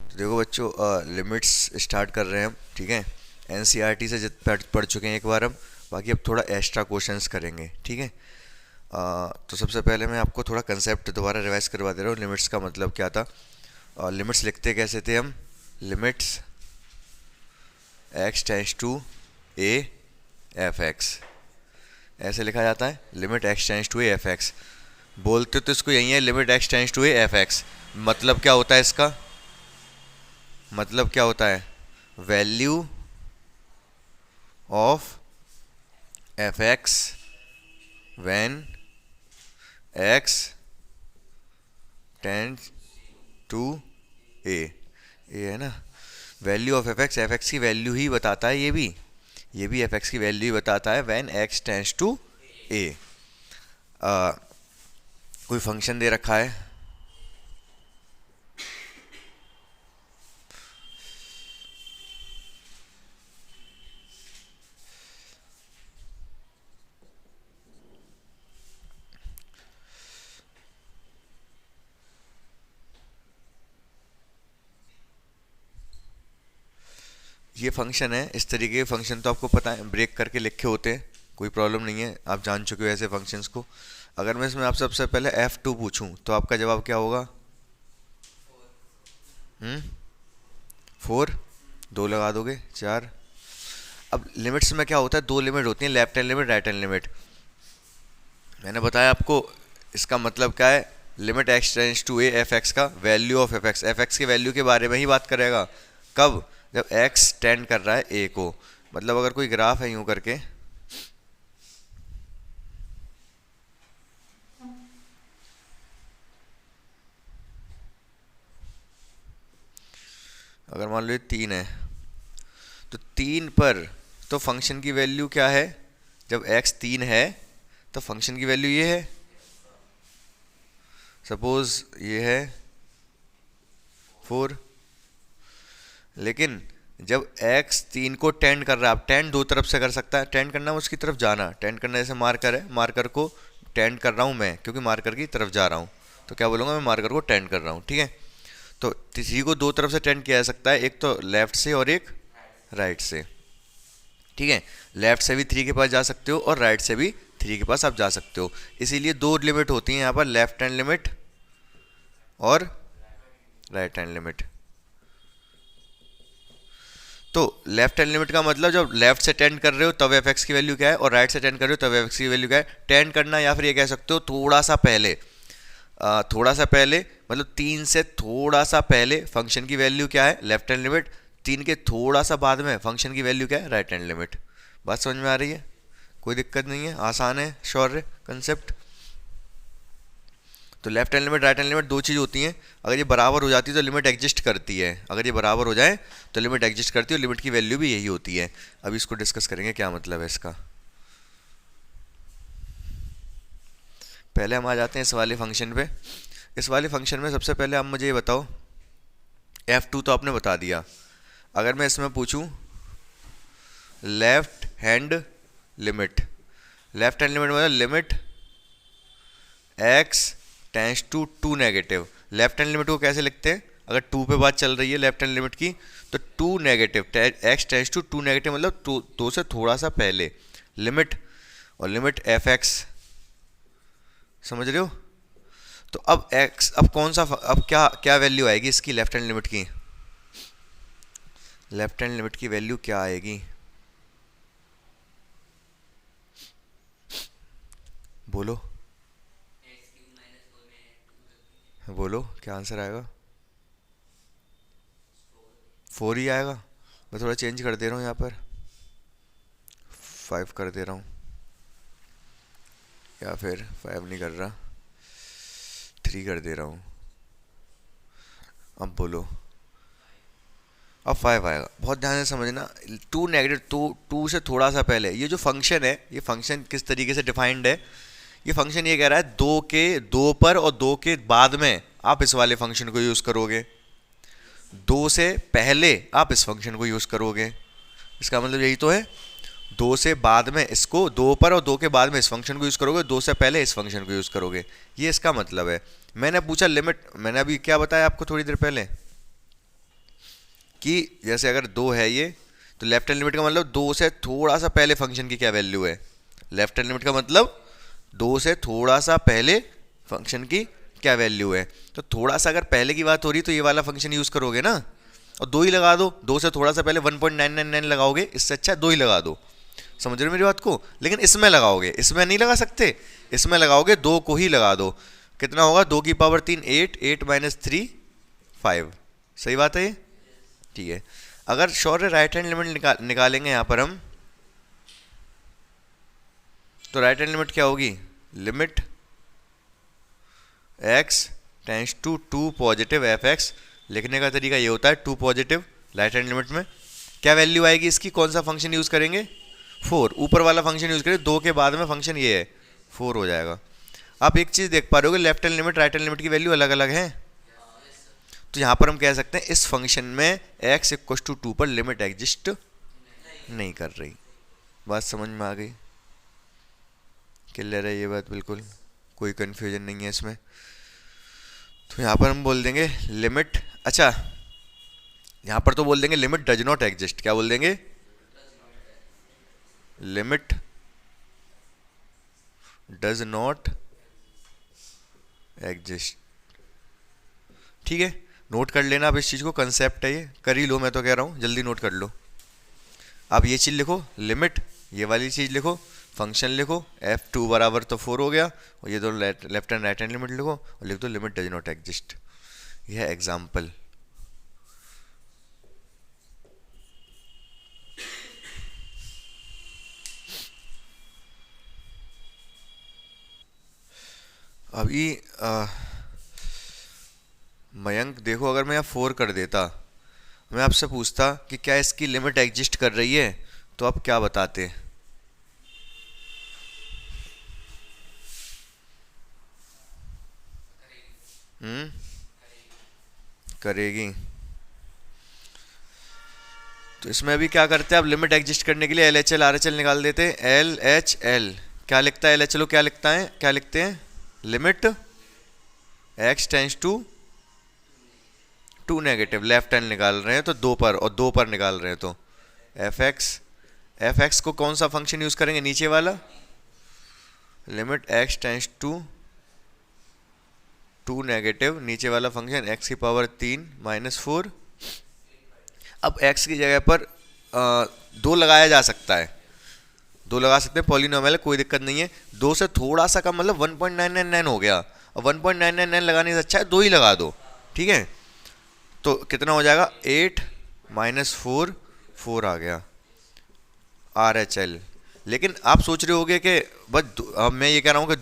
तो देखो बच्चों, लिमिट्स स्टार्ट कर रहे हैं हम, ठीक है। एनसीईआरटी से पढ़ चुके हैं एक बार हम, बाकी अब थोड़ा एक्स्ट्रा क्वेश्चंस करेंगे, ठीक है। तो सबसे पहले मैं आपको थोड़ा कंसेप्ट दोबारा रिवाइज करवा दे रहा हूँ। लिमिट्स का मतलब क्या था, लिमिट्स लिखते कैसे थे हम। Limits x tends to a F X, ऐसे लिखा जाता है। Limit x tends to a F X, बोलते तो इसको यही है, limit x tends to a F X. मतलब क्या होता है इसका, मतलब क्या होता है, value of F X when x tends to a, ये है ना। वैल्यू ऑफ एफ एक्स की वैल्यू ही बताता है, ये भी एफ एक्स की वैल्यू ही बताता है when x tends to a। कोई फंक्शन दे रखा है, ये फंक्शन है। इस तरीके के फंक्शन तो आपको पता है, ब्रेक करके लिखे होते हैं, कोई प्रॉब्लम नहीं है, आप जान चुके हो ऐसे फंक्शंस को। अगर मैं इसमें आपसे सबसे पहले f2 पूछूं तो आपका जवाब क्या होगा, 4, 2 लगा दोगे 4। अब लिमिट्स में क्या होता है, दो लिमिट होती हैं, left hand limit, right hand limit. मैंने बताया आपको इसका मतलब क्या है। Limit x tends to a F X का वैल्यू ऑफ एफ एक्स की वैल्यू के बारे में ही बात करेगा। कब, जब x टेंड कर रहा है a को। मतलब अगर कोई ग्राफ है यूं करके, अगर मान लो ये 3 है, तो 3 पर तो फंक्शन की वैल्यू क्या है, जब x 3 है तो फंक्शन की वैल्यू ये है, सपोज ये है 4। लेकिन जब x 3 को टेंड कर रहा है, आप टेंड दो तरफ से कर सकता है, टेंड करना उसकी तरफ जाना, टेंड करना जैसे मार्कर है, मार्कर को टेंड कर रहा हूँ मैं, क्योंकि मार्कर की तरफ जा रहा हूँ, तो क्या बोलूँगा, मैं मार्कर को टेंड कर रहा हूँ, ठीक है। तो किसी को दो तरफ से टेंड किया जा सकता है, एक तो लेफ्ट से और एक राइट से, ठीक है। लेफ्ट से भी 3 के पास जा सकते हो और राइट से भी 3 के पास आप जा सकते हो। इसीलिए दो लिमिट होती हैं यहाँ पर, लेफ्ट हैंड लिमिट और राइट हैंड लिमिट। तो लेफ्ट हैंड लिमिट का मतलब जब लेफ्ट से टेंड कर रहे हो तब एफ एक्स की वैल्यू क्या है, और राइट से टेंड कर रहे हो तब एफ एक्स की वैल्यू क्या है। टेंड करना, या फिर ये कह सकते हो थोड़ा सा पहले, थोड़ा सा पहले मतलब 3 से थोड़ा सा पहले फंक्शन की वैल्यू क्या है, लेफ्ट हैंड लिमिट। 3 के थोड़ा सा बाद में फंक्शन की वैल्यू क्या है, राइट हैंड लिमिट। बात समझ में आ रही है, कोई दिक्कत नहीं है, आसान है, श्योर है कंसेप्ट। तो left hand limit, right hand limit दो चीज़ होती हैं। अगर ये बराबर हो जाती है तो लिमिट एग्जिस्ट करती है, अगर ये बराबर हो जाए तो लिमिट एग्जिस्ट करती है, और लिमिट की वैल्यू भी यही होती है। अभी इसको डिस्कस करेंगे क्या मतलब है इसका। पहले हम आ जाते हैं इस वाले फंक्शन पे। इस वाले फंक्शन में सबसे पहले आप मुझे ये बताओ, f2 तो आपने बता दिया। अगर मैं इसमें पूछूं left hand limit, left hand limit मतलब limit x tends to 2 negative. Left hand limit को कैसे लिखते हैं, अगर 2 पे बात चल रही है लेफ्ट हैंड लिमिट की, तो 2 negative, x tends to 2 negative मतलब 2 से थोड़ा सा पहले लिमिट, और लिमिट एफ एक्स, समझ रहे हो। तो अब x, अब कौन सा, अब क्या क्या वैल्यू आएगी इसकी, लेफ्ट हैंड लिमिट की, लेफ्ट हैंड लिमिट की वैल्यू क्या आएगी, बोलो बोलो, क्या आंसर आएगा, 4 ही आएगा। मैं थोड़ा चेंज कर दे रहा हूँ यहाँ पर, 5 कर दे रहा हूँ, या फिर 5 नहीं कर रहा, 3 कर दे रहा हूँ। अब बोलो, अब 5 आएगा। बहुत ध्यान से समझना, 2 नेगेटिव, 2 से थोड़ा सा पहले। ये जो फंक्शन है, ये फंक्शन किस तरीके से डिफाइंड है, ये फंक्शन ये कह रहा है 2 पर और 2 के बाद में आप इस वाले फंक्शन को यूज़ करोगे, 2 से पहले आप इस फंक्शन को यूज़ करोगे। इसका मतलब यही तो है, 2 से बाद में इसको, 2 पर और 2 के बाद में इस फंक्शन को यूज़ करोगे, 2 से पहले इस फंक्शन को यूज़ करोगे, ये इसका मतलब है। मैंने पूछा लिमिट, मैंने अभी क्या बताया आपको थोड़ी देर पहले, कि जैसे अगर 2 है ये, तो लेफ्ट हैंड लिमिट का मतलब 2 से थोड़ा सा पहले फंक्शन की क्या वैल्यू है। लेफ्ट हैंड लिमिट का मतलब 2 से थोड़ा सा पहले फंक्शन की क्या वैल्यू है। तो थोड़ा सा अगर पहले की बात हो रही है तो ये वाला फंक्शन यूज़ करोगे ना, और 2 ही लगा दो। 2 से थोड़ा सा पहले 1.999 लगाओगे, इससे अच्छा 2 ही लगा दो। समझ रहे हो मेरी बात को। लेकिन इसमें लगाओगे, इसमें नहीं लगा सकते, इसमें लगाओगे 2 को ही लगा दो। कितना होगा, 2 की पावर 3 8, 8 माइनस 3 5। सही बात है ये, ठीक है। अगर श्योर राइट हैंड लिमिट निकालेंगे यहाँ पर हम, तो राइट हैंड लिमिट क्या होगी, limit x tends to 2 positive F X. लिखने का तरीका ये होता है 2 पॉजिटिव। राइट हैंड लिमिट में क्या वैल्यू आएगी इसकी, कौन सा फंक्शन यूज़ करेंगे, 4। ऊपर वाला फंक्शन यूज़ करेंगे, 2 के बाद में फंक्शन ये है 4 हो जाएगा। आप एक चीज़ देख पा रहे हो, left hand limit right hand limit की वैल्यू अलग अलग है। तो यहाँ पर हम कह सकते हैं इस फंक्शन में x इक्व टू 2 पर लिमिट एग्जिस्ट नहीं कर रही। बात समझ में आ गई, क्लियर है ये बात, बिल्कुल कोई कन्फ्यूजन नहीं है इसमें। तो यहाँ पर हम बोल देंगे लिमिट, अच्छा यहाँ पर तो बोल देंगे लिमिट डज नॉट एग्जिस्ट। क्या बोल देंगे, लिमिट डज नॉट एग्जिस्ट। ठीक है, नोट कर लेना आप इस चीज़ को, कंसेप्ट है ये, कर ही लो, मैं तो कह रहा हूँ जल्दी नोट कर लो। आप ये चीज़ लिखो लिमिट, ये वाली चीज़ लिखो, फंक्शन लिखो, f2 बराबर तो 4 हो गया, और ये दो left hand right hand limit लिखो और लिख दो लिमिट डज नॉट एग्जिस्ट। यह है एग्जाम्पल। अभी मयंक देखो, अगर मैं यहाँ 4 कर देता, मैं आपसे पूछता कि क्या इसकी लिमिट एग्जिस्ट कर रही है, तो आप क्या बताते। करेगी। तो इसमें अभी क्या करते हैं, अब लिमिट एग्जिस्ट करने के लिए L H L R H L निकाल देते हैं। एल एच एल क्या लिखता है, एल एच एल क्या लिखता है, क्या लिखते हैं, limit x tends to 2 negative, left hand निकाल रहे हैं तो 2 पर, और 2 पर निकाल रहे हैं तो एफ एक्स को कौन सा फंक्शन यूज करेंगे, नीचे वाला, limit x tends to 2 negative, नीचे वाला फंक्शन x की पावर 3 माइनस 4। अब x की जगह पर 2 लगाया जा सकता है, 2 लगा सकते हैं, पॉलिनोमियल है, कोई दिक्कत नहीं है। 2 से थोड़ा सा कम मतलब 1.999 हो गया, और 1.999 लगाने से अच्छा है 2 ही लगा दो। ठीक है, तो कितना हो जाएगा, 8 माइनस 4, 4 आ गया आर एच एल। लेकिन आप सोच रहे होगे कि बस मैं ये कह रहा हूँ कि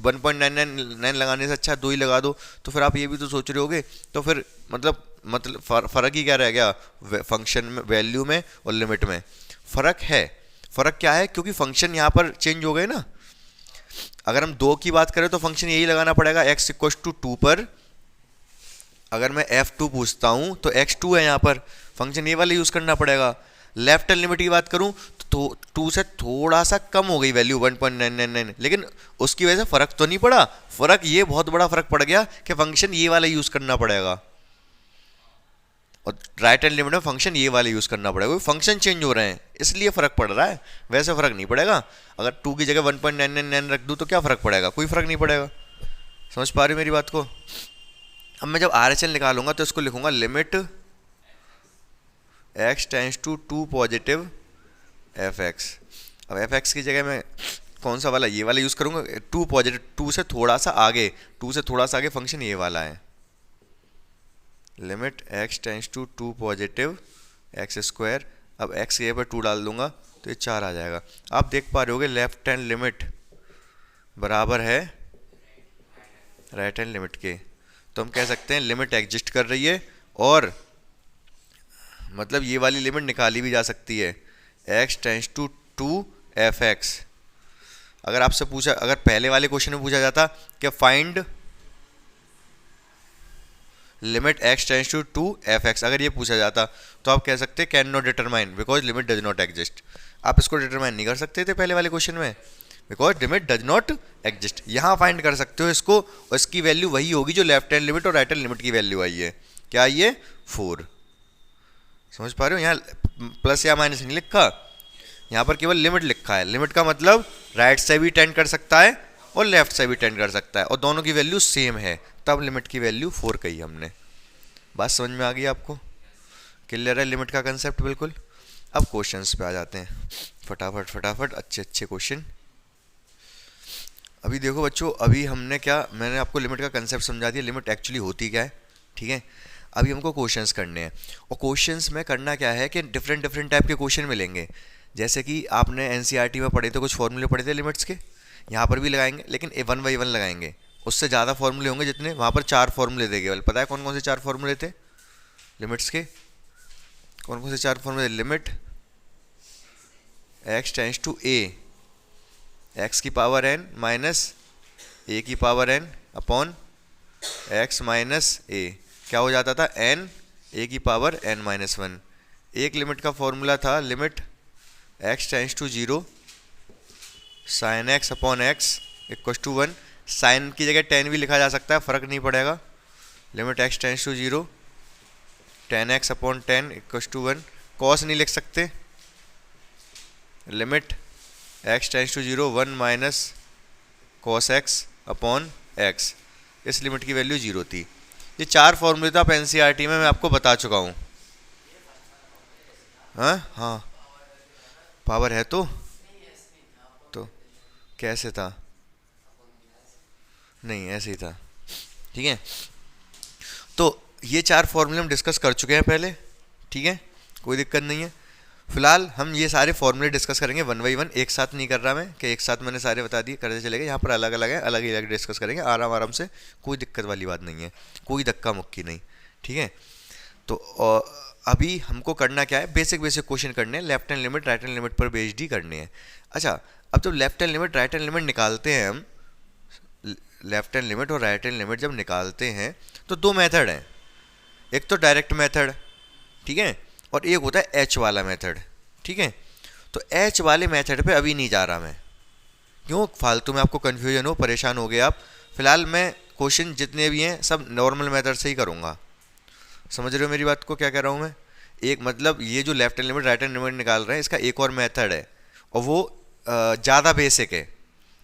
1.999 लगाने से अच्छा 2 ही लगा दो, तो फिर आप ये भी तो सोच रहे होगे, तो फिर मतलब फ़र्क ही क्या रह गया, फंक्शन में वैल्यू में और लिमिट में फ़र्क है। फ़र्क क्या है, क्योंकि फंक्शन यहाँ पर चेंज हो गए ना। अगर हम 2 की बात करें तो फंक्शन यही लगाना पड़ेगा, x इक्व टू 2 पर। अगर मैं f2 पूछता हूँ तो x2 है, यहाँ पर फंक्शन ये वाला यूज़ करना पड़ेगा। लेफ्ट हैंड लिमिट की बात करूँ तो 2 से थोड़ा सा कम हो गई वैल्यू 1.999, लेकिन उसकी वजह से फ़र्क तो नहीं पड़ा। फ़र्क ये बहुत बड़ा फ़र्क पड़ गया कि फंक्शन ये वाला यूज़ करना पड़ेगा, और राइट हैंड लिमिट में फंक्शन ये वाले यूज़ करना पड़ेगा। फंक्शन चेंज हो रहे हैं इसलिए फ़र्क पड़ रहा है, वैसे फ़र्क नहीं पड़ेगा। अगर 2 की जगह 1.999 रख दूँ तो क्या फ़र्क पड़ेगा, कोई फ़र्क नहीं पड़ेगा। समझ पा रहे हो मेरी बात को। अब मैं जब आर एच एल निकालूंगा तो इसको लिखूंगा limit x tends to 2 positive F x. अब एफ एक्स की जगह मैं कौन सा वाला, ये वाला यूज़ करूंगा, 2 पॉजिटिव, 2 से थोड़ा सा आगे, 2 से थोड़ा सा आगे फंक्शन ये वाला है, limit x tends to 2 positive x square. अब एक्स की जगह पर 2 डाल दूंगा तो ये 4 आ जाएगा। आप देख पा रहे होगे लेफ्ट हैंड लिमिट बराबर है राइट हैंड लिमिट के, तो हम कह सकते हैं लिमिट एग्जिस्ट कर रही है, और मतलब ये वाली लिमिट निकाली भी जा सकती है, x tends to 2 f x. अगर आपसे पूछा, अगर पहले वाले क्वेश्चन में पूछा जाता कि find limit x tends to 2 f x, अगर ये पूछा जाता तो आप कह सकते can not determine because limit does not exist. आप इसको डिटरमाइन नहीं कर सकते थे पहले वाले क्वेश्चन में, because limit does not exist. यहाँ फाइंड कर सकते हो इसको, और इसकी वैल्यू वही होगी जो लेफ्ट हैंड लिमिट और राइट हैंड लिमिट की वैल्यू आई है। क्या आई है, 4। समझ पा रहे हो, यहाँ प्लस या माइनस नहीं लिखा, यहाँ पर केवल लिमिट लिखा है। लिमिट का मतलब राइट से भी टेंड कर सकता है और लेफ्ट से भी टेंड कर सकता है, और दोनों की वैल्यू सेम है, तब लिमिट की वैल्यू 4 कही हमने। बात समझ में आ गई आपको? क्लियर है लिमिट का कंसेप्ट बिल्कुल। अब क्वेश्चंस पे आ जाते हैं फटाफट फटाफट, अच्छे अच्छे क्वेश्चन। अभी देखो बच्चों, अभी हमने क्या, मैंने आपको लिमिट का कंसेप्ट समझा दिया, लिमिट एक्चुअली होती क्या है, ठीक है। अभी हमको क्वेश्चंस करने हैं, और क्वेश्चंस में करना क्या है कि डिफरेंट डिफरेंट टाइप के क्वेश्चन मिलेंगे। जैसे कि आपने एनसीईआरटी में पढ़े थे, कुछ फॉर्मूले पढ़े थे लिमिट्स के, यहाँ पर भी लगाएंगे, लेकिन 1 बाई 1 लगाएंगे। उससे ज़्यादा फॉर्मूले होंगे जितने, वहाँ पर 4 फॉर्मूले थे केवल। पता है कौन कौन से 4 फॉर्मूले थे लिमिट्स के? कौन कौन से 4 फॉर्मूले? Limit x tends to a, x की पावर n माइनस a की power n upon x minus a, क्या हो जाता था? n a की पावर n माइनस 1। एक लिमिट का फॉर्मूला था limit x tends to 0 sine x upon x equal to 1। Sine की जगह टेन भी लिखा जा सकता है, फ़र्क नहीं पड़ेगा। Limit x tends to 0 tan x upon tan equal to 1। Cos नहीं लिख सकते, limit x tends to 0 1 minus cos x upon x, इस लिमिट की वैल्यू 0 थी। ये 4 फॉर्मूले था, आप एनसीईआरटी में मैं आपको बता चुका हूँ। हाँ पावर है तो कैसे था? नहीं ऐसे ही था, ठीक है। तो ये 4 फॉर्मूले हम डिस्कस कर चुके हैं पहले, ठीक है, कोई दिक्कत नहीं है। फिलहाल हम ये सारे फॉर्मूले डिस्कस करेंगे 1 बाई 1, एक साथ नहीं कर रहा मैं कि एक साथ मैंने सारे बता दिए, करते चले गए। यहाँ पर अलग अलग है, अलग ही अलग डिस्कस करेंगे आराम आराम से, कोई दिक्कत वाली बात नहीं है, कोई धक्का मुक्की नहीं, ठीक है। तो अभी हमको करना क्या है, बेसिक बेसिक क्वेश्चन करने हैं, left hand limit right hand limit पर बेस्ड ही करने हैं। अच्छा, अब जब left hand limit right hand limit निकालते हैं हम, लेफ्ट हैंड लिमिट और राइट हैंड लिमिट जब निकालते हैं तो 2 मेथड हैं। एक तो डायरेक्ट मेथड, ठीक है, और एक होता है एच वाला मेथड, ठीक है। तो एच वाले मेथड पे अभी नहीं जा रहा मैं, क्यों फालतू में आपको कन्फ्यूजन हो, परेशान हो गए आप। फिलहाल मैं क्वेश्चन जितने भी हैं सब नॉर्मल मेथड से ही करूँगा। समझ रहे हो मेरी बात को, क्या कह रहा हूँ मैं? एक मतलब ये जो left hand limit right hand limit निकाल रहे हैं, इसका एक और मेथड है, और वो ज़्यादा बेसिक है।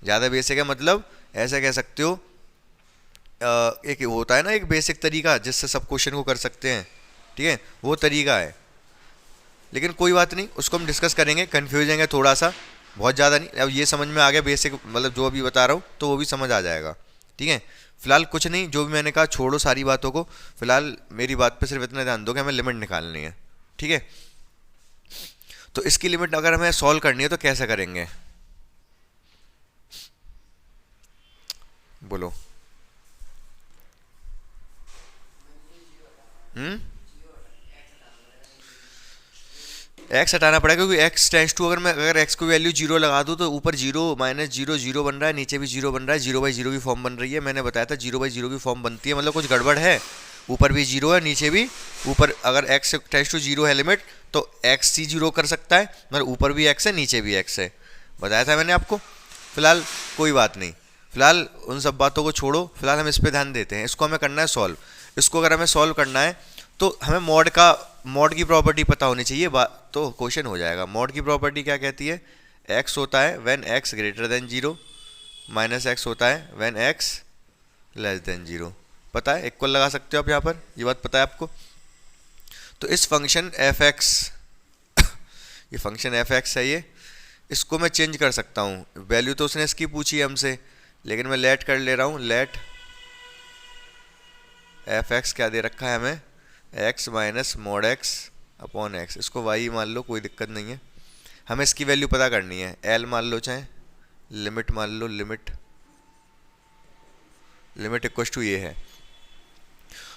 ज़्यादा बेसिक है मतलब ऐसा कह सकते हो, एक होता है ना एक बेसिक तरीका जिससे सब क्वेश्चन को कर सकते हैं, ठीक है, वो तरीका है। लेकिन कोई बात नहीं, उसको हम डिस्कस करेंगे, कन्फ्यूजन है थोड़ा सा, बहुत ज़्यादा नहीं। अब ये समझ में आ गया बेसिक, मतलब जो अभी बता रहा हूँ तो वो भी समझ आ जाएगा, ठीक है। फिलहाल कुछ नहीं, जो भी मैंने कहा छोड़ो सारी बातों को, फिलहाल मेरी बात पे सिर्फ इतना ध्यान दो कि हमें लिमिट निकालनी है, ठीक है। तो इसकी लिमिट अगर हमें सॉल्व करनी है तो कैसे करेंगे, बोलो? एक्स हटाना पड़ेगा, क्योंकि एक्स टेंड्स टू, अगर एक्स को वैल्यू 0 लगा दूँ तो ऊपर 0 माइनस 0 0 बन रहा है, नीचे भी 0 बन रहा है, 0 बाई 0 की फॉर्म बन रही है। मैंने बताया था 0 बाई 0 की फॉर्म बनती है, मतलब कुछ गड़बड़ है, ऊपर भी 0 है नीचे भी। ऊपर अगर एक्स टेंड्स टू 0 है लिमिट, तो एक्स ही 0 कर सकता है, मतलब ऊपर भी एक्स है नीचे भी एक्स है, बताया था मैंने आपको। फिलहाल कोई बात नहीं, फिलहाल उन सब बातों को छोड़ो, फिलहाल हम इस पर ध्यान देते हैं। इसको हमें करना है सॉल्व। इसको अगर हमें सॉल्व करना है तो हमें मॉड की प्रॉपर्टी पता होनी चाहिए, तो क्वेश्चन हो जाएगा। मॉड की प्रॉपर्टी क्या कहती है? x होता है when x greater than 0, minus x होता है व्हेन x लेस देन 0। पता है, इक्वल लगा सकते हो आप यहाँ पर, ये बात पता है आपको। तो इस फंक्शन f(x) ये फंक्शन f(x) है, ये इसको मैं चेंज कर सकता हूँ। वैल्यू तो उसने इसकी पूछी है हमसे, लेकिन मैं लेट कर ले रहा हूँ। लेट f(x) क्या दे रखा है हमें? x minus mod x upon x, इसको y मान लो, कोई दिक्कत नहीं है। हमें इसकी वैल्यू पता करनी है, l मान लो, चाहे लिमिट मान लो, लिमिट इक्वल टू ये है।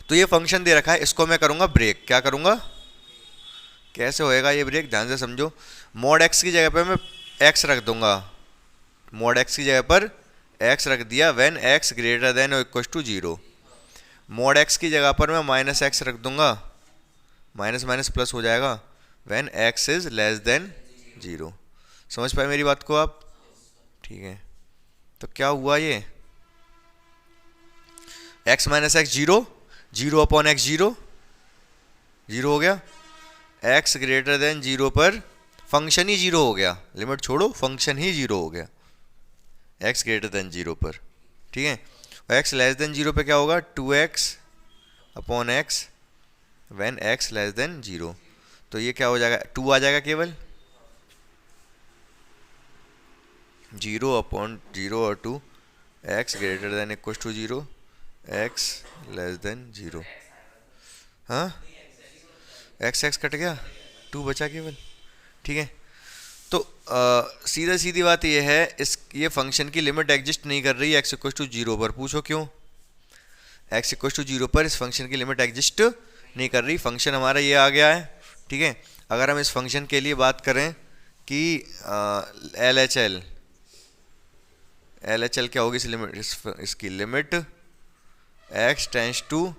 तो ये फंक्शन दे रखा है, इसको मैं करूँगा ब्रेक। क्या करूँगा? कैसे होएगा ये ब्रेक, ध्यान से समझो। मॉड x की जगह पर मैं x रख दूंगा, मॉड x की जगह पर x रख दिया व्हेन x ग्रेटर देन और इक्वल टू 0। मॉड x की जगह पर मैं माइनस x रख दूंगा, माइनस माइनस प्लस हो जाएगा, when x is less than 0। समझ पाए मेरी बात को आप? ठीक है, तो क्या हुआ ये? x minus x 0, 0 upon x 0, 0 हो गया। एक्स ग्रेटर देन जीरो पर फंक्शन ही जीरो हो गया, लिमिट छोड़ो फंक्शन ही जीरो हो गया एक्स ग्रेटर देन जीरो पर, ठीक है। और एक्स लेस देन जीरो पे क्या होगा, 2x upon x when x less than zero. तो ये क्या हो जाएगा, 2 आ जाएगा केवल, 0 अपॉन 0 और 2, x greater than equal to zero, x less than zero. हाँ, एक्स एक्स कट गया, 2 बचा केवल, ठीक है। तो सीधा सीधी बात ये है, ये फंक्शन की लिमिट एग्जिस्ट नहीं कर रही है एक्स इक्वल टू जीरो पर। पूछो क्यों, एक्स इक्वल टू जीरो पर इस फंक्शन की लिमिट एग्जिस्ट नहीं कर रही। फंक्शन हमारा ये आ गया है, ठीक है। अगर हम इस फंक्शन के लिए बात करें कि एल एच एल क्या होगी इस लिमिट, इसकी limit x tends to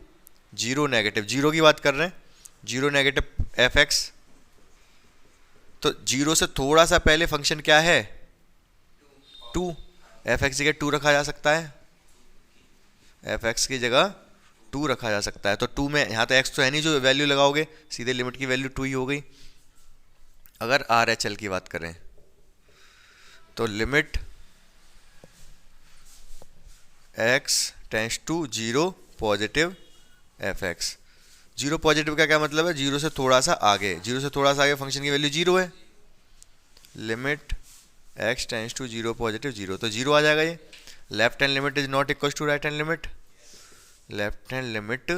zero negative, zero की बात कर रहे हैं, जीरो नेगेटिव एफ एक्स। तो जीरो से थोड़ा सा पहले फंक्शन क्या है, 2, एफ एक्स की जगह 2 रखा जा सकता है, एफ एक्स की जगह 2 रखा जा सकता है। तो 2 में यहाँ तो एक्स तो है नहीं, जो वैल्यू लगाओगे सीधे लिमिट की वैल्यू 2 ही हो गई। अगर आर एच एल की बात करें तो limit x tends to zero positive F x. Zero positive का क्या मतलब है, जीरो से थोड़ा सा आगे, जीरो से थोड़ा सा आगे फंक्शन की वैल्यू जीरो है, limit x tends to zero positive zero, तो जीरो आ जाएगा ये। Left hand limit is not equal to right hand limit, left hand limit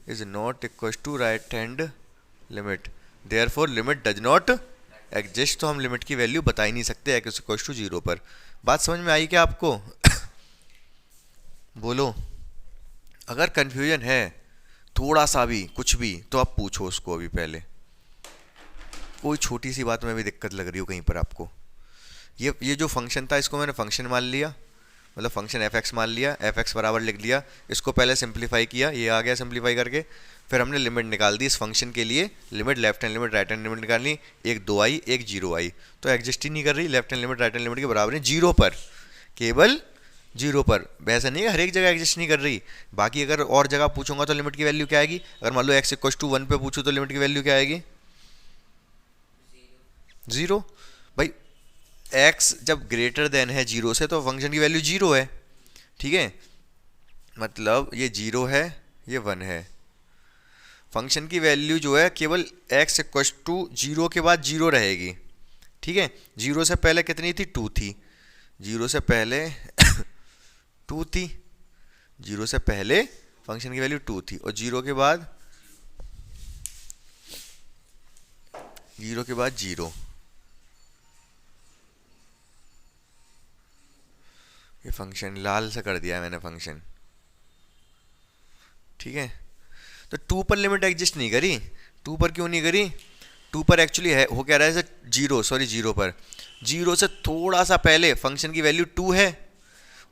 is not equal to right hand limit, therefore limit does not exist. तो हम limit की value बता ही नहीं सकते एक्स इक्वल टू जीरो पर। बात समझ में आई क्या आपको? बोलो, अगर कंफ्यूजन है थोड़ा सा भी कुछ भी तो आप पूछो उसको अभी पहले। कोई छोटी सी बात में भी दिक्कत लग रही हो कहीं पर आपको, ये जो फंक्शन था इसको मैंने फंक्शन मान लिया, मतलब फंक्शन एफ एक्स मान लिया, एफ एक्स बराबर लिख लिया, इसको पहले सिंप्लीफाई किया, ये आ गया सिंप्लीफाई करके, फिर हमने लिमिट निकाल दी इस फंक्शन के लिए, limit left hand limit right hand limit निकालनी, एक 2 आई एक 0 आई, तो एग्जिस्ट ही नहीं कर रही, left hand limit right hand limit के बराबर है जीरो पर, केवल जीरो पर। वैसा नहीं है हर एक जगह एग्जिस्ट नहीं कर रही, बाकी अगर और जगह पूछूंगा तो लिमिट की वैल्यू क्या आएगी। अगर मान लो एक्स इक्वल टू 1 पे पूछूँ तो लिमिट की वैल्यू क्या आएगी, 0। भाई एक्स जब ग्रेटर देन है जीरो से तो फंक्शन की वैल्यू 0 है, ठीक है, मतलब ये 0 है ये 1 है। फंक्शन की वैल्यू जो है केवल एक्स इक्वल टू जीरो के बाद 0 रहेगी, ठीक है। 0 से पहले कितनी थी, 2 थी, 0 से पहले 2 थी, 0 से पहले फंक्शन की वैल्यू 2 थी, और 0 के बाद 0। ये फंक्शन लाल से कर दिया है मैंने फंक्शन, ठीक है। तो 2 पर लिमिट एग्जिस्ट नहीं करी, 2 पर क्यों नहीं करी, 2 पर एक्चुअली है हो क्या रहा है, जीरो पर, जीरो से थोड़ा सा पहले फंक्शन की वैल्यू 2 है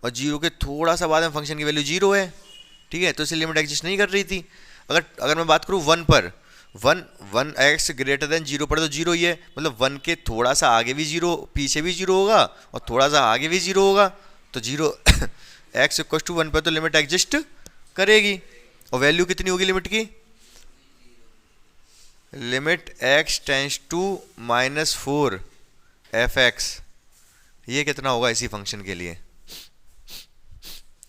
और जीरो के थोड़ा सा बाद में फंक्शन की वैल्यू 0 है, ठीक है। तो इसलिए लिमिट एग्जिस्ट नहीं कर रही थी। अगर मैं बात करूँ 1 पर, 1 एक्स ग्रेटर देन 0 पर तो 0 ही है, मतलब 1 के थोड़ा सा आगे भी 0 पीछे भी 0 होगा और थोड़ा सा आगे भी 0 होगा, तो 0 एक्स इक्वल टू 1 पर तो लिमिट एग्जिस्ट करेगी। और वैल्यू कितनी होगी लिमिट की, limit x tends to -4 f x, ये कितना होगा इसी फंक्शन के लिए,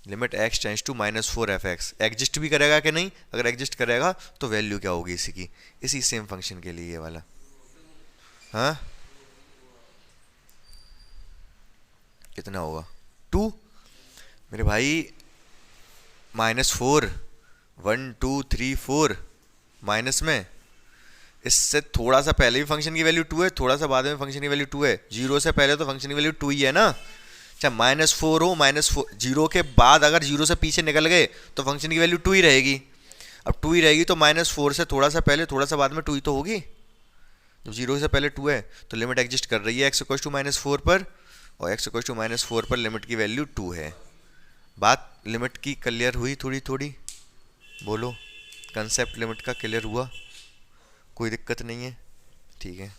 limit x tends to -4 f x. Exist भी करेगा कि नहीं, अगर एग्जिस्ट करेगा तो वैल्यू क्या होगी इसी की, इसी सेम फंक्शन के लिए ये वाला, हाँ कितना होगा 2 मेरे भाई, -4 1 2 3 4 माइनस में, इससे थोड़ा सा पहले भी फंक्शन की वैल्यू 2 है, थोड़ा सा बाद में फंक्शन की वैल्यू 2 है, 0 से पहले तो फंक्शन की वैल्यू 2 ही है ना। अच्छा -4 हो, -4 0 के बाद अगर 0 से पीछे निकल गए तो फंक्शन की वैल्यू 2 ही रहेगी। अब 2 ही रहेगी तो -4 से थोड़ा सा पहले थोड़ा सा बाद में 2 ही तो होगी, जब 0 से पहले 2 है तो लिमिट एग्जिस्ट कर रही है एक्स इक्वल टू -4 पर, और एक्स इक्वल टू -4 पर लिमिट की वैल्यू 2 है। बात लिमिट की क्लियर हुई थोड़ी थोड़ी, बोलो कंसेप्ट लिमिट का क्लियर हुआ, कोई दिक्कत नहीं है, ठीक है।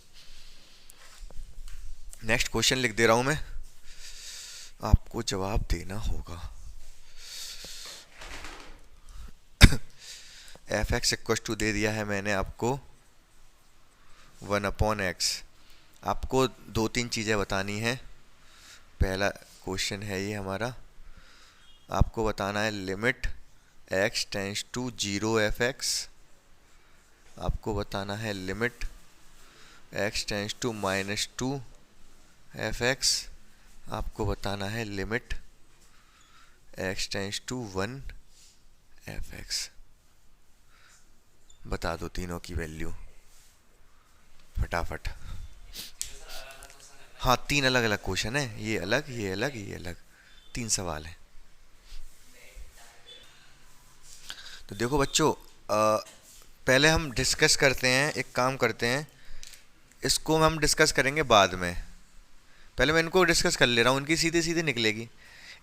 नेक्स्ट क्वेश्चन लिख दे रहा हूं मैं, आपको जवाब देना होगा। एफ एक्स इक्वल टू दे दिया है मैंने आपको 1/x। आपको दो तीन चीज़ें बतानी है। पहला क्वेश्चन है ये हमारा, आपको बताना है limit x tends to 0 f(x), आपको बताना है limit x tends to -2 f(x), आपको बताना है limit x tends to 1 f(x). बता दो तीनों की वैल्यू फटाफट। हाँ, तीन अलग अलग क्वेश्चन है, ये अलग, ये अलग, ये अलग, तीन सवाल है। तो देखो बच्चों, पहले हम डिस्कस करते हैं, एक काम करते हैं, इसको हम डिस्कस करेंगे बाद में। पहले मैं इनको डिस्कस कर ले रहा हूँ, इनकी सीधी सीधी निकलेगी,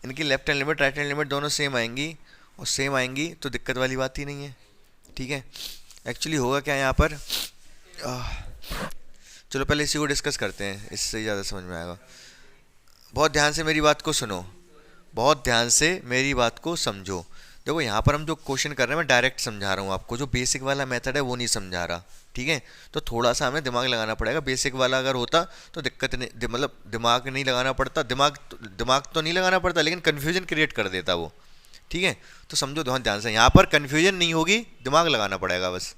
इनकी left hand limit right hand limit दोनों सेम आएंगी, और सेम आएंगी तो दिक्कत वाली बात ही नहीं है। ठीक है, एक्चुअली होगा क्या यहाँ पर, चलो पहले इसी को डिस्कस करते हैं, इससे ज़्यादा समझ में आएगा। बहुत ध्यान से मेरी बात को सुनो, बहुत ध्यान से मेरी बात को समझो। देखो यहाँ पर हम जो क्वेश्चन कर रहे हैं मैं डायरेक्ट समझा रहा हूँ आपको, जो बेसिक वाला मेथड है वो नहीं समझा रहा। ठीक है, तो थोड़ा सा हमें दिमाग लगाना पड़ेगा। बेसिक वाला अगर होता तो दिक्कत नहीं, मतलब दिमाग नहीं लगाना पड़ता, दिमाग तो नहीं लगाना पड़ता, लेकिन कन्फ्यूजन क्रिएट कर देता वो। ठीक है, तो समझो बहुत ध्यान से, यहाँ पर कन्फ्यूजन नहीं होगी, दिमाग लगाना पड़ेगा बस।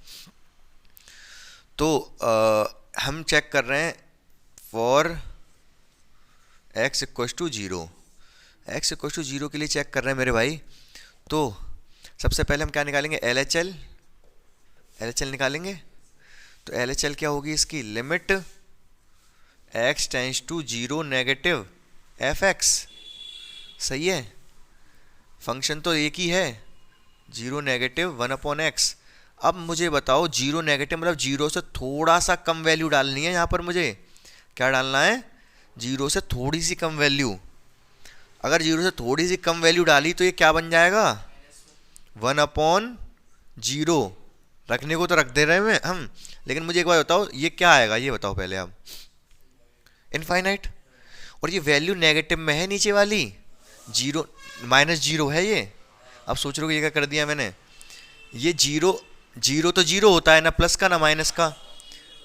तो हम चेक कर रहे हैं for x equal to 0, x equal to 0 के लिए चेक कर रहे हैं मेरे भाई। तो सबसे पहले हम क्या निकालेंगे, LHL निकालेंगे। तो LHL क्या होगी इसकी, limit x tends to 0 negative f(x). सही है, फंक्शन तो एक ही है, 0 नेगेटिव 1/x। अब मुझे बताओ 0 नेगेटिव मतलब 0 से थोड़ा सा कम वैल्यू डालनी है। यहाँ पर मुझे क्या डालना है, 0 से थोड़ी सी कम वैल्यू। अगर 0 से थोड़ी सी कम वैल्यू डाली तो ये क्या बन जाएगा, 1/0। रखने को तो रख दे रहे हैं हम, लेकिन मुझे एक बार बताओ ये क्या आएगा, ये बताओ पहले आप, इनफाइनाइट। और ये वैल्यू नेगेटिव में है नीचे वाली, 0 -0 है ये। अब सोच रहे हो ये क्या कर दिया मैंने, ये 0 तो 0 होता है ना, प्लस का ना माइनस का,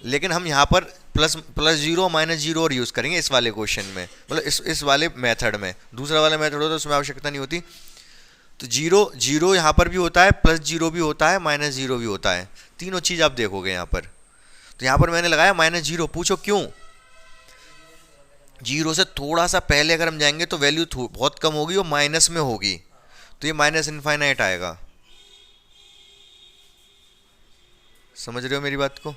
लेकिन हम यहाँ पर प्लस 0 -0 और यूज़ करेंगे इस वाले क्वेश्चन में, मतलब इस वाले मेथड में। दूसरा वाला मेथड होता है उसमें आवश्यकता नहीं होती। तो 0 यहाँ पर भी होता है, +0 भी होता है, -0 भी होता है, तीनों चीज़ आप देखोगे यहाँ पर। तो यहाँ पर मैंने लगाया -0, पूछो क्यों, 0 से थोड़ा सा पहले अगर हम जाएंगे तो वैल्यू बहुत कम होगी और माइनस में होगी, तो ये माइनस इनफाइनाइट आएगा। समझ रहे हो मेरी बात को,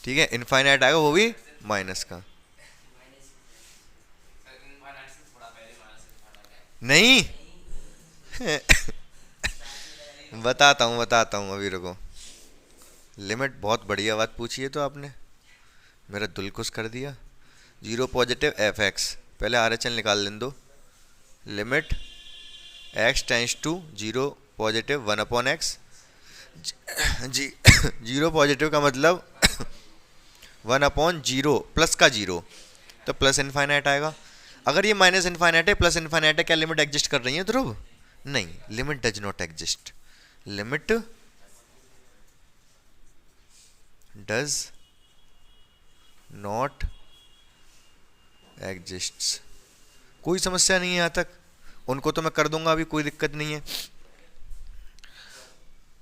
ठीक है, इनफाइनाइट आएगा, वो भी माइनस का। नहीं बताता हूँ अभी रुको। लिमिट, बहुत बढ़िया बात पूछी है तो आपने, मेरा दिल खुश कर दिया। 0 पॉजिटिव f(x), पहले RHL निकाल लें दो। Limit x tends to 0 positive 1/x। जी 0 पॉजिटिव का मतलब 1/0 प्लस का 0, तो प्लस इनफाइनाइट आएगा। अगर ये माइनस इनफाइनाइट है, प्लस इनफाइनाइट है, क्या लिमिट एग्जिस्ट कर रही है ध्रुव? नहीं, limit does not exist, limit does not exist. कोई समस्या नहीं है यहाँ तक, उनको तो मैं कर दूंगा अभी, कोई दिक्कत नहीं है।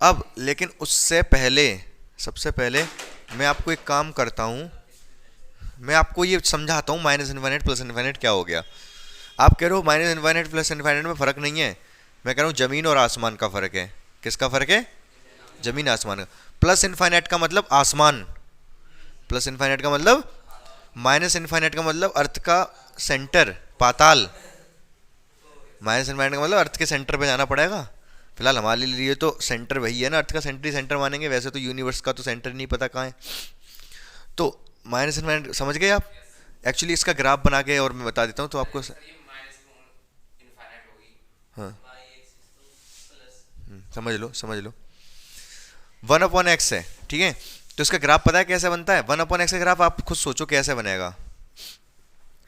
अब लेकिन उससे पहले, सबसे पहले मैं आपको एक काम करता हूँ, मैं आपको ये समझाता हूँ माइनस इनफाइनाइट प्लस इनफाइनाइट क्या हो गया। आप कह रहे हो माइनस इनफाइनाइट प्लस इनफाइनाइट में फ़र्क नहीं है, मैं कह रहा हूँ ज़मीन और आसमान का फ़र्क है। किसका फ़र्क है? ज़मीन आसमान का। प्लस इनफाइनाइट का मतलब आसमान, प्लस इनफाइनाइट का मतलब, माइनस इनफाइनाइट का मतलब अर्थ का सेंटर, पाताल। माइनस इनफाइनाइट का मतलब अर्थ के सेंटर पे जाना पड़ेगा। फिलहाल हमारे लिए तो सेंटर वही है ना, अर्थ का सेंटर ही सेंटर मानेंगे, वैसे तो यूनिवर्स का तो सेंटर नहीं पता कहाँ है। तो माइनस इनफाइनाइट समझ गए आप? एक्चुअली इसका ग्राफ बना के और मैं बता देता हूँ तो आपको। हाँ समझ लो, समझ लो। 1/x है, ठीक है, तो इसका ग्राफ पता है कैसे बनता है? 1/x का ग्राफ आप खुद सोचो कैसे बनेगा।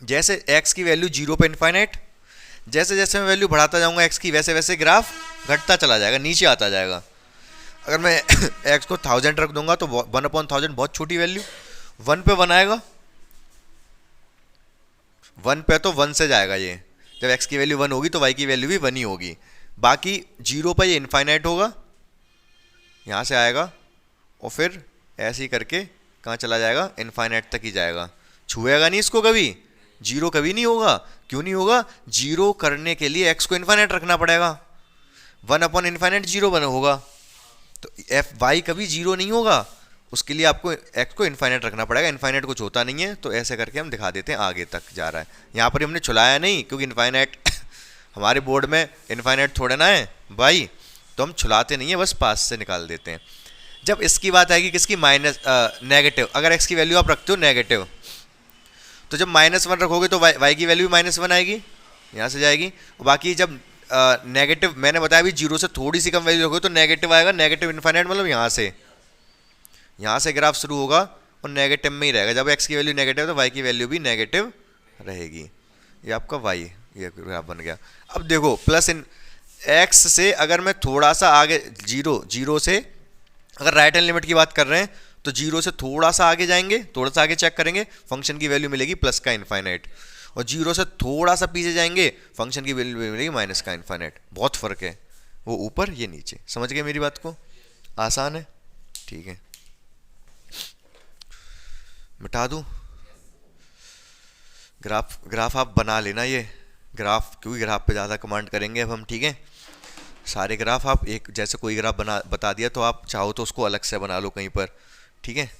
जैसे x की वैल्यू 0 पे इनफाइनाइट, जैसे जैसे मैं वैल्यू बढ़ाता जाऊंगा x की, वैसे वैसे ग्राफ घटता चला जाएगा, नीचे आता जाएगा। अगर मैं एक्स को 1000 रख दूंगा तो 1/1000 बहुत छोटी वैल्यू, 1 पे 1 आएगा, 1 पे तो 1 से जाएगा ये। जब x की वैल्यू 1 होगी तो y की वैल्यू भी 1 ही होगी। बाकी 0 पर ये इनफाइनाइट होगा, यहाँ से आएगा और फिर ऐसे ही करके कहाँ चला जाएगा, इनफाइनाइट तक ही जाएगा, छुएगा नहीं इसको कभी, जीरो कभी नहीं होगा। क्यों नहीं होगा? जीरो करने के लिए x को इनफाइनाइट रखना पड़ेगा, 1/इनफाइनाइट जीरो बना होगा, तो एफ वाई कभी जीरो नहीं होगा, उसके लिए आपको x को इनफाइनाइट रखना पड़ेगा। इनफाइनाइट कुछ होता नहीं है, तो ऐसे करके हम दिखा देते हैं आगे तक जा रहा है। यहाँ पर हमने छुलाया नहीं क्योंकि इनफाइनाइट हमारे बोर्ड में इनफाइनाइट थोड़ा ना है भाई, तो हम छुलाते नहीं है, बस पास से निकाल देते हैं। जब इसकी बात आएगी किसकी, माइनस नेगेटिव, अगर x की वैल्यू आप रखते हो नेगेटिव, तो जब -1 रखोगे तो y की वैल्यू भी -1 आएगी, यहाँ से जाएगी। और बाकी जब नेगेटिव मैंने बताया भी, जीरो से थोड़ी सी कम वैल्यू रखोगे तो नेगेटिव आएगा, नेगेटिव इनफाइनाइट मतलब यहाँ से ग्राफ शुरू होगा और नेगेटिव में ही रहेगा। जब x की वैल्यू नेगेटिव है तो y की वैल्यू भी नेगेटिव रहेगी। ये आपका y, ये ग्राफ बन गया। अब देखो प्लस इन x से अगर मैं थोड़ा सा आगे, जीरो से अगर राइट हैंड लिमिट की बात कर रहे हैं तो जीरो से थोड़ा सा आगे जाएंगे, थोड़ा सा आगे चेक करेंगे, फंक्शन की वैल्यू मिलेगी प्लस का इनफाइनाइट, और जीरो से थोड़ा सा पीछे जाएंगे, फंक्शन की वैल्यू मिलेगी माइनस का इनफाइनाइट। बहुत फर्क है, वो ऊपर ये नीचे। समझ गए मेरी बात को? आसान है, ठीक है। मिटा दूं ग्राफ आप बना लेना ये ग्राफ, क्योंकि ग्राफ पे ज़्यादा कमांड करेंगे अब हम, ठीक है। सारे ग्राफ आप एक जैसे कोई ग्राफ बता दिया तो आप चाहो तो उसको अलग से बना लो कहीं पर, ठीक है।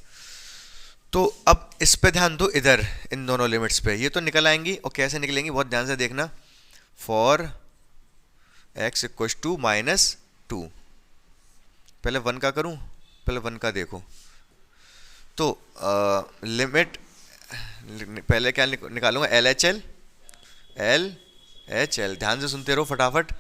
तो अब इस पे ध्यान दो, इधर इन दोनों लिमिट्स पे ये तो निकल आएंगी, और कैसे निकलेंगी बहुत ध्यान से देखना। फॉर x इक्वल्स टू -2, पहले 1 का करूं, पहले 1 का देखो तो लिमिट पहले क्या निकालूंगा, LHL। ध्यान से सुनते रहो फटाफट,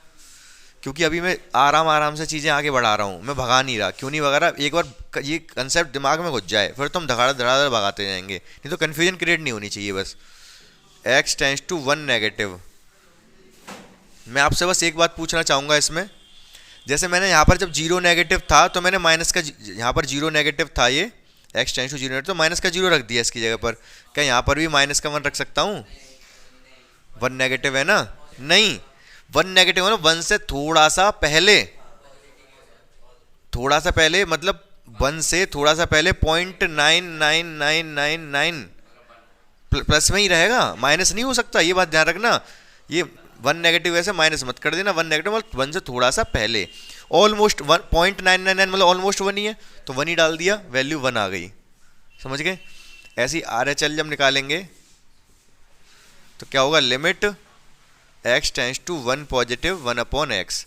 क्योंकि अभी मैं आराम से चीज़ें आगे बढ़ा रहा हूँ, मैं भगा नहीं रहा। क्यों नहीं भगा रहा? एक बार ये कंसेप्ट दिमाग में घुस जाए फिर तो हम धड़ाधड़ भगाते जाएंगे, नहीं तो कन्फ्यूजन क्रिएट नहीं होनी चाहिए। बस x टेंड्स टू 1 नेगेटिव। मैं आपसे बस एक बात पूछना चाहूँगा इसमें, जैसे मैंने यहाँ पर जब जीरो नेगेटिव था तो मैंने माइनस का, यहाँ पर जीरो नेगेटिव था ये x टेंड्स टू 0 तो माइनस का 0 रख दिया इसकी जगह पर। क्या यहाँ पर भी माइनस का 1 रख सकता हूँ? 1 नेगेटिव है ना? नहीं, 1 नेगेटिव है ना, 1 से थोड़ा सा पहले मतलब 1 से थोड़ा सा पहले 0.99999 प्लस में ही रहेगा, माइनस नहीं हो सकता, ये बात ध्यान रखना। ये 1 नेगेटिव ऐसे माइनस मत कर देना, 1 नेगेटिव मतलब 1 से थोड़ा सा पहले, ऑलमोस्ट 0.999 मतलब ऑलमोस्ट 1 ही है, तो 1 ही डाल दिया, वैल्यू 1 आ गई। समझ गए? ऐसी RHL जब निकालेंगे तो क्या होगा, limit x tends to 1 positive 1/x।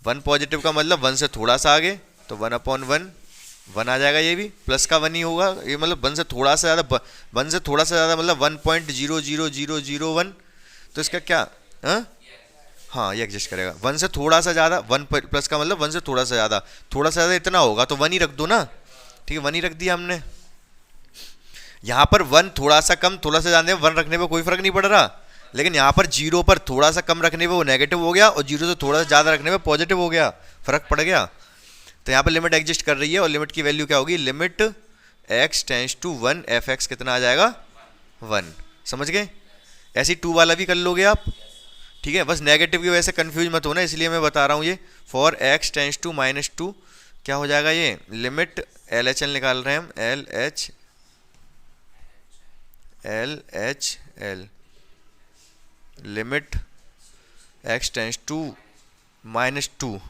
1 positive का मतलब 1 से थोड़ा सा आगे, तो 1/1 1 आ जाएगा, ये भी प्लस का 1 ही होगा। ये मतलब 1 से थोड़ा सा ज़्यादा, 1 से थोड़ा सा ज़्यादा मतलब 1.00001, तो इसका क्या, हाँ ये एग्जिस्ट करेगा। 1 से थोड़ा सा ज़्यादा, 1 प्लस का मतलब 1 से थोड़ा सा ज़्यादा इतना होगा, तो 1 ही रख दो ना, ठीक है, 1 ही रख दिया हमने। यहाँ पर 1 थोड़ा सा कम थोड़ा सा ज़्यादा 1 रखने पर कोई फर्क नहीं पड़ रहा, लेकिन यहाँ पर 0 पर थोड़ा सा कम रखने पे वो नेगेटिव हो गया, और 0 से थोड़ा सा ज़्यादा रखने पे पॉजिटिव हो गया, फर्क पड़ गया। तो यहाँ पर लिमिट एग्जिस्ट कर रही है, और लिमिट की वैल्यू क्या होगी, limit x tends to 1 fx कितना आ जाएगा, 1। समझ गए? ऐसी 2 वाला भी कर लोगे आप, ठीक है। बस नेगेटिव की वजह से कन्फ्यूज मत होना, इसलिए मैं बता रहा हूँ ये। फॉर x टेंड्स टू -2 क्या हो जाएगा, ये लिमिट LHL निकाल रहे हैं हम, LHL limit x tends to -2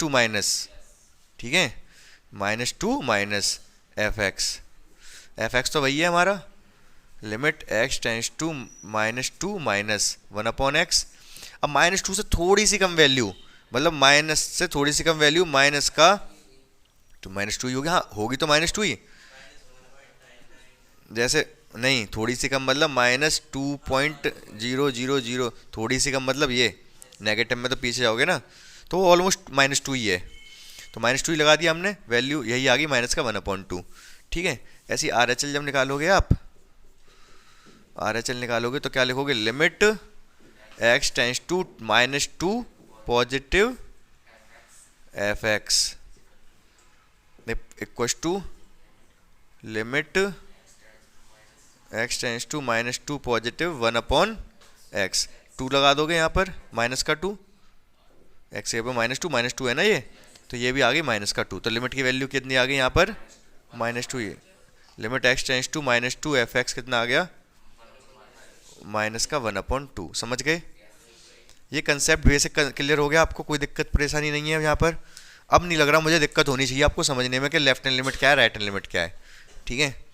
minus, ठीक है, -2 माइनस fx तो वही है हमारा, limit x tends to -2 minus 1/x। अब -2 से थोड़ी सी कम वैल्यू, मतलब माइनस से थोड़ी सी कम वैल्यू, माइनस का तो -2 ही होगी, हाँ होगी तो -2 ही, जैसे नहीं थोड़ी सी कम मतलब -2.000, थोड़ी सी कम मतलब ये नेगेटिव में तो पीछे जाओगे ना, तो ऑलमोस्ट -2 ही है, तो -2 ही लगा दिया हमने, वैल्यू यही आ गई माइनस का 1/2, ठीक है। ऐसी RHL जब निकालोगे आप, RHL निकालोगे तो क्या लिखोगे, limit x tends to -2 positive F x equals to limit x tends to -2 positive 1/x। 2 लगा दोगे यहाँ पर, माइनस का 2, एक्स के ऊपर -2 है ना ये, तो ये भी आ गई -2। तो लिमिट की वैल्यू कितनी आ गई यहाँ पर, -2। ये limit x tends to -2 f x कितना आ गया, -1/2। समझ गए? ये कंसेप्ट बेसिक क्लियर हो गया आपको, कोई दिक्कत परेशानी नहीं है यहाँ पर? अब नहीं लग रहा मुझे दिक्कत होनी चाहिए आपको समझने में कि लेफ्ट हैंड लिमिट क्या है, राइट हैंड लिमिट क्या है। ठीक है।